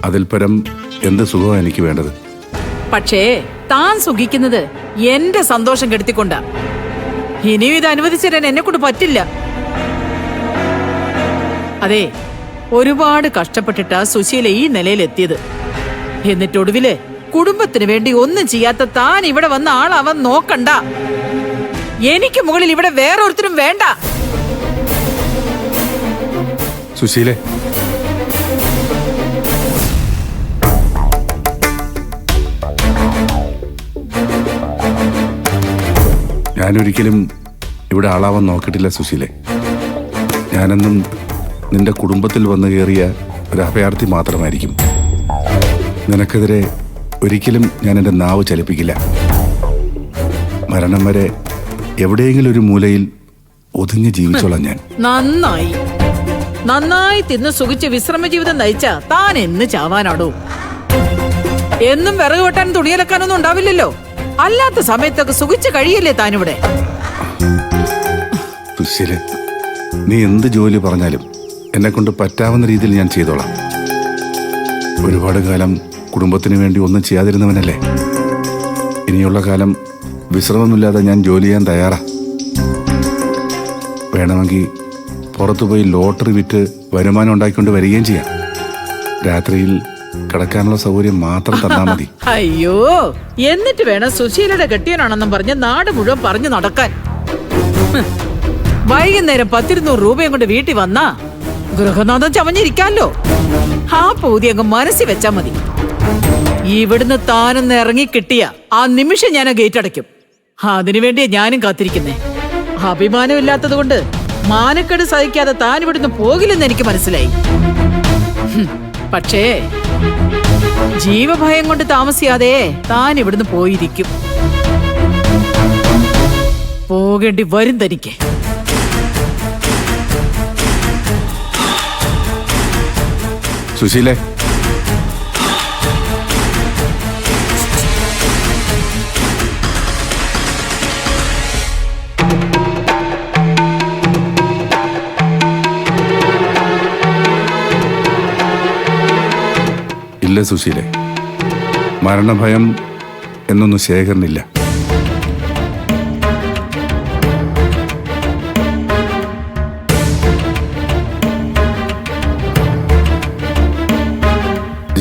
അതിൽ പരം എന്ത് സുഖമാണ് എനിക്ക് വേണ്ടത്? പക്ഷേ താൻ സുഖിക്കുന്നത് എന്റെ സന്തോഷം കെടുത്തിക്കൊണ്ടാ. ഇനിയും ഇത് അനുവദിച്ചിടാൻ എന്നെ കൊണ്ട് പറ്റില്ല. അതെ, ഒരുപാട് കഷ്ടപ്പെട്ടിട്ടാ സുശീല ഈ നിലയിലെത്തിയത്. എന്നിട്ടൊടുവില് കുടുംബത്തിന് വേണ്ടി ഒന്നും ചെയ്യാത്ത താൻ ഇവിടെ വന്ന ആളാവൻ നോക്കണ്ട. എനിക്ക് മുകളിൽ ഇവിടെ വേറൊരുത്തരും വേണ്ട. സുശീലേ, ഞാനൊരിക്കലും ഇവിടെ ആളാവാൻ നോക്കിയിട്ടില്ല സുശീലേ. ഞാനെന്നും നിന്റെ കുടുംബത്തിൽ വന്നു കയറിയ ഒരു അഭയാർത്ഥി മാത്രമായിരിക്കും. നിനക്കെതിരെ ഒരിക്കലും ഞാൻ എൻ്റെ നാവ് ചലിപ്പിക്കില്ല. മരണം വരെ എവിടെയെങ്കിലും ഒരു മൂലയിൽ ഒതുങ്ങി ജീവിച്ചോളാം ഞാൻ. നന്നായി തിന്ന് സുഖിച്ച് വിശ്രമ ജീവിതം നയിച്ച താൻ എന്ന് ചാവാനാടോ? എന്നും വിറക് വെട്ടാനും തുണിയലക്കാനൊന്നും ഉണ്ടാവില്ലല്ലോ. അല്ലാത്ത സമയത്തൊക്കെ സുഖിച്ച് കഴിയല്ലേ താനിവിടെ? സുശീലേ, നീ എന്ത് ജോലി പറഞ്ഞാലും എന്നെ കൊണ്ട് പറ്റാവുന്ന രീതിയിൽ ഞാൻ ചെയ്തോളാം. ഒരുപാട് കാലം കുടുംബത്തിന് വേണ്ടി ഒന്നും ചെയ്യാതിരുന്നവനല്ലേ. ഇനിയുള്ള കാലം വിശ്രമമില്ലാതെ ഞാൻ ജോലി ചെയ്യാൻ തയ്യാറാ. വേണമെങ്കിൽ പുറത്തുപോയി ലോട്ടറി വിറ്റ് വരുമാനം ഉണ്ടാക്കിക്കൊണ്ട് വരികയും ചെയ്യാം. രാത്രിയിൽ കിടക്കാനുള്ള സൗകര്യം മാത്രം തന്നാ മതി. അയ്യോ, എന്നിട്ട് വേണം സുശീലയുടെ കെട്ടിയനാണെന്നും പറഞ്ഞ് നാട് മുഴുവൻ പറഞ്ഞു നടക്കാൻ. വൈകുന്നേരം 10-200 രൂപയും കൊണ്ട് വീട്ടിൽ വന്നാ ഗൃഹനാഥം ചമഞ്ഞിരിക്കാമല്ലോ. ആ പൂതി അങ്ങ് മനസ്സിൽ വെച്ചാ മതി. ഇവിടുന്ന് താനൊന്ന് ഇറങ്ങി കിട്ടിയ ആ നിമിഷം ഞാൻ ആ ഗേറ്റ് അടയ്ക്കും. അതിനുവേണ്ടിയാ ഞാനും കാത്തിരിക്കുന്നേ. അഭിമാനമില്ലാത്തത് കൊണ്ട് മാനക്കേട് സഹിക്കാതെ താൻ ഇവിടുന്ന് പോകില്ലെന്ന് എനിക്ക് മനസ്സിലായി. പക്ഷേ ജീവഭയം കൊണ്ട് താമസിയാതെ താൻ ഇവിടുന്ന് പോയിരിക്കും. പോകേണ്ടി വരും തനിക്ക്. സുശീലേ, ഇല്ല സുശീലേ, മരണഭയം എന്നൊന്നും ശേഖരനില്ല.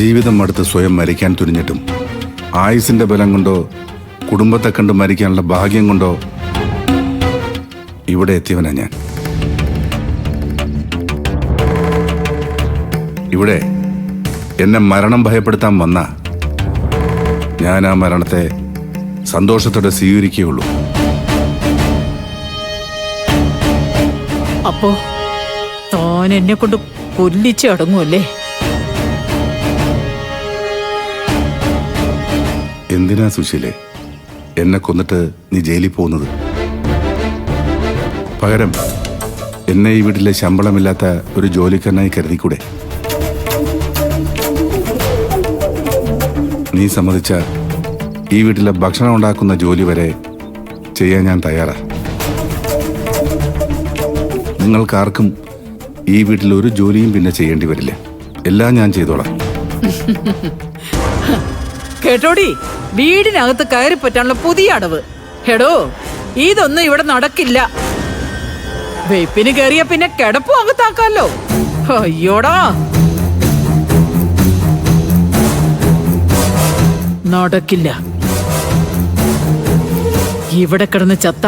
ജീവിതം അടുത്ത് സ്വയം മരിക്കാൻ തുനിഞ്ഞിട്ടും ആയുസിന്റെ ബലം കൊണ്ടോ കുടുംബത്തെ കണ്ട് മരിക്കാനുള്ള ഭാഗ്യം കൊണ്ടോ ഇവിടെ എത്തിയവനാ ഞാൻ. ഇവിടെ എന്നെ മരണം ഭയപ്പെടുത്താൻ വന്ന ഞാൻ ആ മരണത്തെ സന്തോഷത്തോടെ സ്വീകരിക്കുകയുള്ളൂ. അപ്പോ താൻ എന്നെ കൊണ്ട് കൊല്ലിച്ച് അടങ്ങുമല്ലേ? എന്തിനാ സുശീലേ എന്നെ കൊന്നിട്ട് നീ ജയിലിൽ പോകുന്നത്? പകരം എന്നെ ഈ വീട്ടിലെ ശമ്പളമില്ലാത്ത ഒരു ജോലിക്കാരനായി കരുതിക്കൂടെ? നീ സമ്മതിച്ച ഈ വീട്ടിലെ ഭക്ഷണം ഉണ്ടാക്കുന്ന ജോലി വരെ ചെയ്യാൻ ഞാൻ തയ്യാറാ. നിങ്ങൾക്കാർക്കും ഈ വീട്ടിൽ ഒരു ജോലിയും പിന്നെ ചെയ്യേണ്ടി വരില്ല. എല്ലാം ഞാൻ ചെയ്തോളാം. കേട്ടോടി, വീടിനകത്ത് കയറി പറ്റാനുള്ള പുതിയ അടവ്. ഹെടോ, ഇതൊന്നും ഇവിടെ നടക്കില്ല. വെയ്പ്പിന് കയറിയ പിന്നെ കിടപ്പും അകത്താക്കാലോ. അയ്യോടാ, നടക്കില്ല. ഇവിടെ കിടന്ന് ചത്ത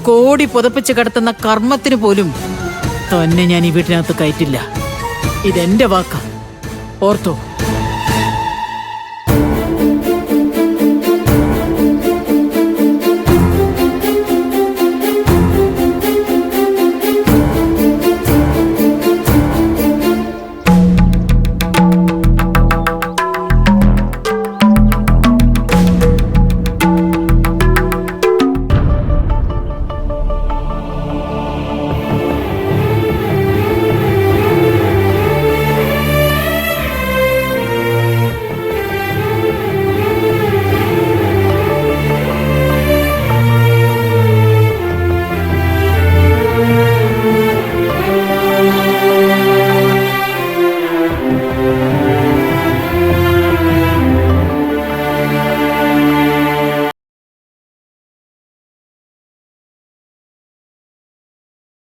കോടി പുതപ്പിച്ച് കിടത്തുന്ന കർമ്മത്തിന് പോലും തന്നെ ഞാൻ ഈ വീട്ടിനകത്ത് കയറ്റില്ല. ഇതെന്റെ വാക്കാ, ഓർത്തോ.